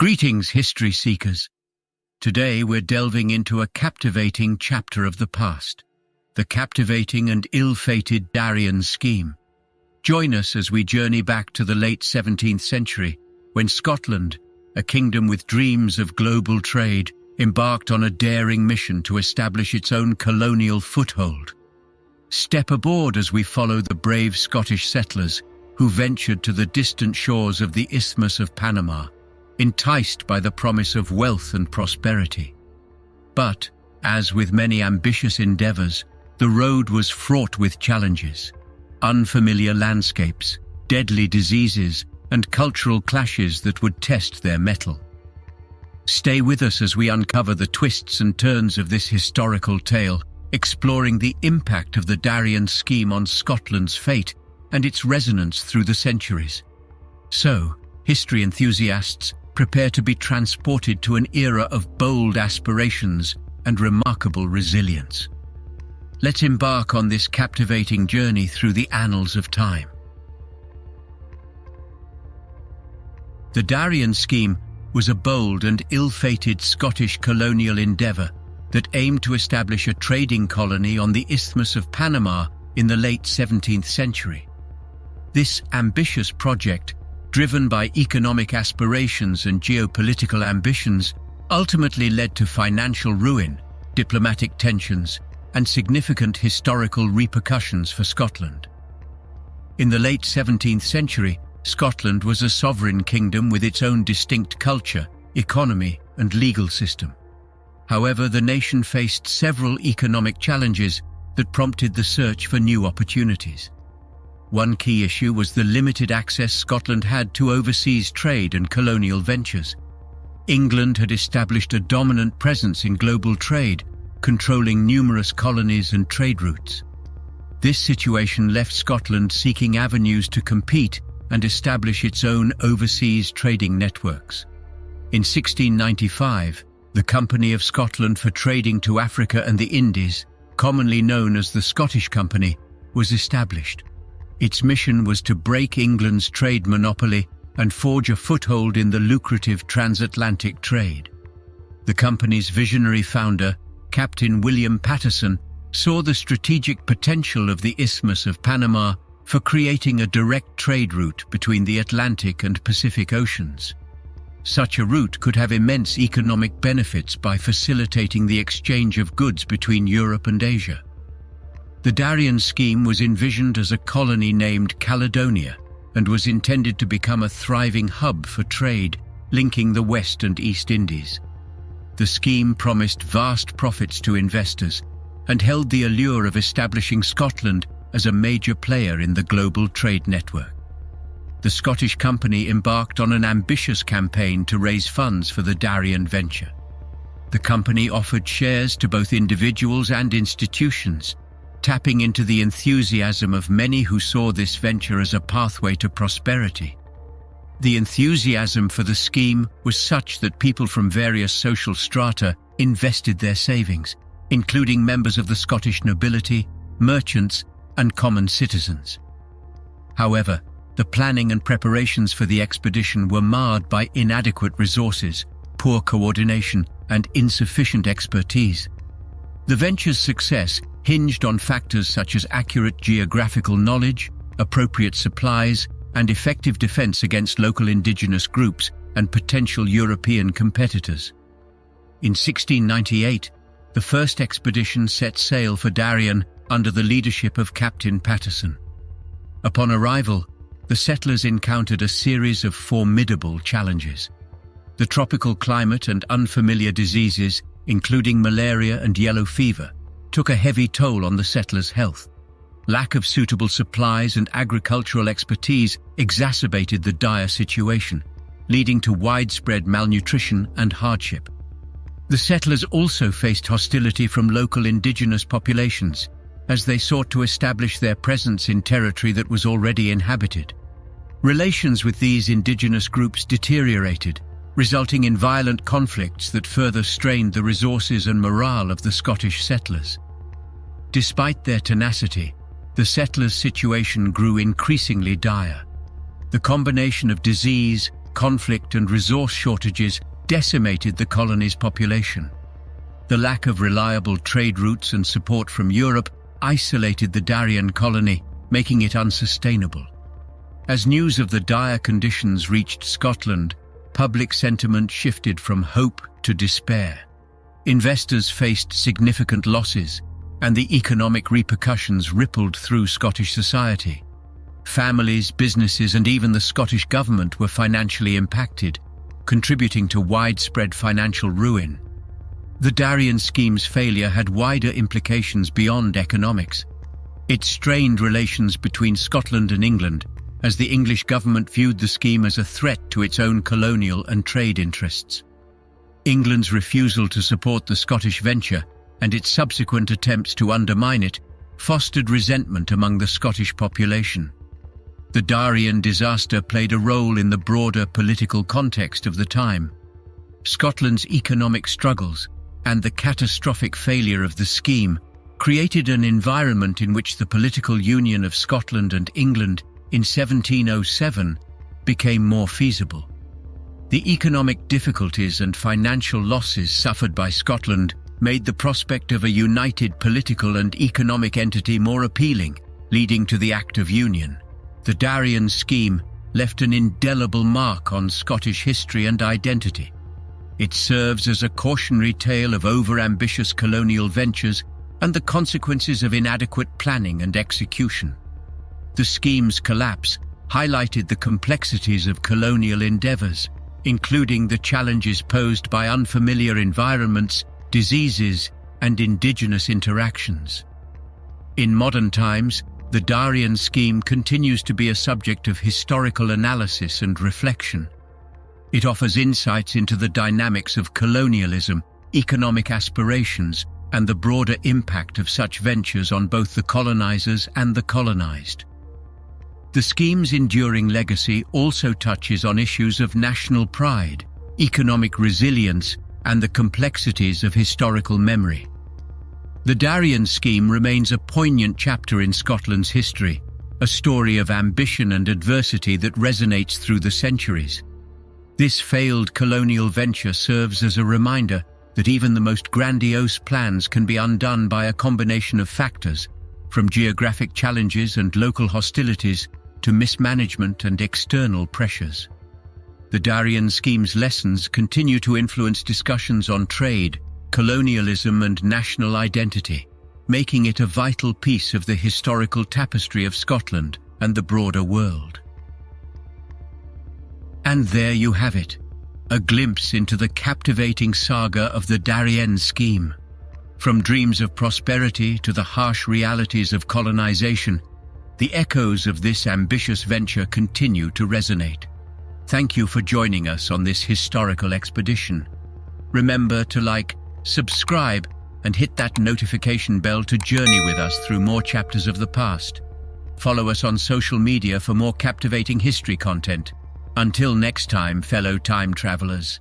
Greetings, history seekers. Today we're delving into a captivating chapter of the past, the captivating and ill-fated Darien Scheme. Join us as we journey back to the late 17th century, when Scotland, a kingdom with dreams of global trade, embarked on a daring mission to establish its own colonial foothold. Step aboard as we follow the brave Scottish settlers who ventured to the distant shores of the Isthmus of Panama, enticed by the promise of wealth and prosperity. But, as with many ambitious endeavors, the road was fraught with challenges. Unfamiliar landscapes, deadly diseases, and cultural clashes that would test their mettle. Stay with us as we uncover the twists and turns of this historical tale, exploring the impact of the Darien Scheme on Scotland's fate and its resonance through the centuries. So, history enthusiasts, prepare to be transported to an era of bold aspirations and remarkable resilience. Let's embark on this captivating journey through the annals of time. The Darien Scheme was a bold and ill-fated Scottish colonial endeavour that aimed to establish a trading colony on the Isthmus of Panama in the late 17th century. This ambitious project, driven by economic aspirations and geopolitical ambitions, ultimately led to financial ruin, diplomatic tensions, and significant historical repercussions for Scotland. In the late 17th century, Scotland was a sovereign kingdom with its own distinct culture, economy, and legal system. However, the nation faced several economic challenges that prompted the search for new opportunities. One key issue was the limited access Scotland had to overseas trade and colonial ventures. England had established a dominant presence in global trade, controlling numerous colonies and trade routes. This situation left Scotland seeking avenues to compete and establish its own overseas trading networks. In 1695, the Company of Scotland for Trading to Africa and the Indies, commonly known as the Scottish Company, was established. Its mission was to break England's trade monopoly and forge a foothold in the lucrative transatlantic trade. The company's visionary founder, Captain William Paterson, saw the strategic potential of the Isthmus of Panama for creating a direct trade route between the Atlantic and Pacific Oceans. Such a route could have immense economic benefits by facilitating the exchange of goods between Europe and Asia. The Darien Scheme was envisioned as a colony named Caledonia and was intended to become a thriving hub for trade, linking the West and East Indies. The scheme promised vast profits to investors and held the allure of establishing Scotland as a major player in the global trade network. The Scottish Company embarked on an ambitious campaign to raise funds for the Darien venture. The company offered shares to both individuals and institutions, tapping into the enthusiasm of many who saw this venture as a pathway to prosperity. The enthusiasm for the scheme was such that people from various social strata invested their savings, including members of the Scottish nobility, merchants, and common citizens. However, the planning and preparations for the expedition were marred by inadequate resources, poor coordination, and insufficient expertise. The venture's success hinged on factors such as accurate geographical knowledge, appropriate supplies, and effective defense against local indigenous groups and potential European competitors. In 1698, the first expedition set sail for Darien under the leadership of Captain Paterson. Upon arrival, the settlers encountered a series of formidable challenges. The tropical climate and unfamiliar diseases, including malaria and yellow fever, took a heavy toll on the settlers' health. Lack of suitable supplies and agricultural expertise exacerbated the dire situation, leading to widespread malnutrition and hardship. The settlers also faced hostility from local indigenous populations, as they sought to establish their presence in territory that was already inhabited. Relations with these indigenous groups deteriorated, resulting in violent conflicts that further strained the resources and morale of the Scottish settlers. Despite their tenacity, the settlers' situation grew increasingly dire. The combination of disease, conflict and resource shortages decimated the colony's population. The lack of reliable trade routes and support from Europe isolated the Darien colony, making it unsustainable. As news of the dire conditions reached Scotland, public sentiment shifted from hope to despair. Investors faced significant losses, and the economic repercussions rippled through Scottish society. Families, businesses, and even the Scottish government were financially impacted, contributing to widespread financial ruin. The Darien Scheme's failure had wider implications beyond economics. It strained relations between Scotland and England, as the English government viewed the scheme as a threat to its own colonial and trade interests. England's refusal to support the Scottish venture and its subsequent attempts to undermine it fostered resentment among the Scottish population. The Darien disaster played a role in the broader political context of the time. Scotland's economic struggles and the catastrophic failure of the scheme created an environment in which the political union of Scotland and England in 1707 became more feasible. The economic difficulties and financial losses suffered by Scotland made the prospect of a united political and economic entity more appealing, leading to the Act of Union. The Darien Scheme left an indelible mark on Scottish history and identity. It serves as a cautionary tale of over-ambitious colonial ventures and the consequences of inadequate planning and execution. The scheme's collapse highlighted the complexities of colonial endeavors, including the challenges posed by unfamiliar environments, diseases, and indigenous interactions. In modern times, the Darien Scheme continues to be a subject of historical analysis and reflection. It offers insights into the dynamics of colonialism, economic aspirations, and the broader impact of such ventures on both the colonizers and the colonized. The scheme's enduring legacy also touches on issues of national pride, economic resilience, and the complexities of historical memory. The Darien Scheme remains a poignant chapter in Scotland's history, a story of ambition and adversity that resonates through the centuries. This failed colonial venture serves as a reminder that even the most grandiose plans can be undone by a combination of factors, from geographic challenges and local hostilities to mismanagement and external pressures. The Darien Scheme's lessons continue to influence discussions on trade, colonialism, and national identity, making it a vital piece of the historical tapestry of Scotland and the broader world. And there you have it, a glimpse into the captivating saga of the Darien Scheme. From dreams of prosperity to the harsh realities of colonization, the echoes of this ambitious venture continue to resonate. Thank you for joining us on this historical expedition. Remember to like, subscribe, and hit that notification bell to journey with us through more chapters of the past. Follow us on social media for more captivating history content. Until next time, fellow time travelers.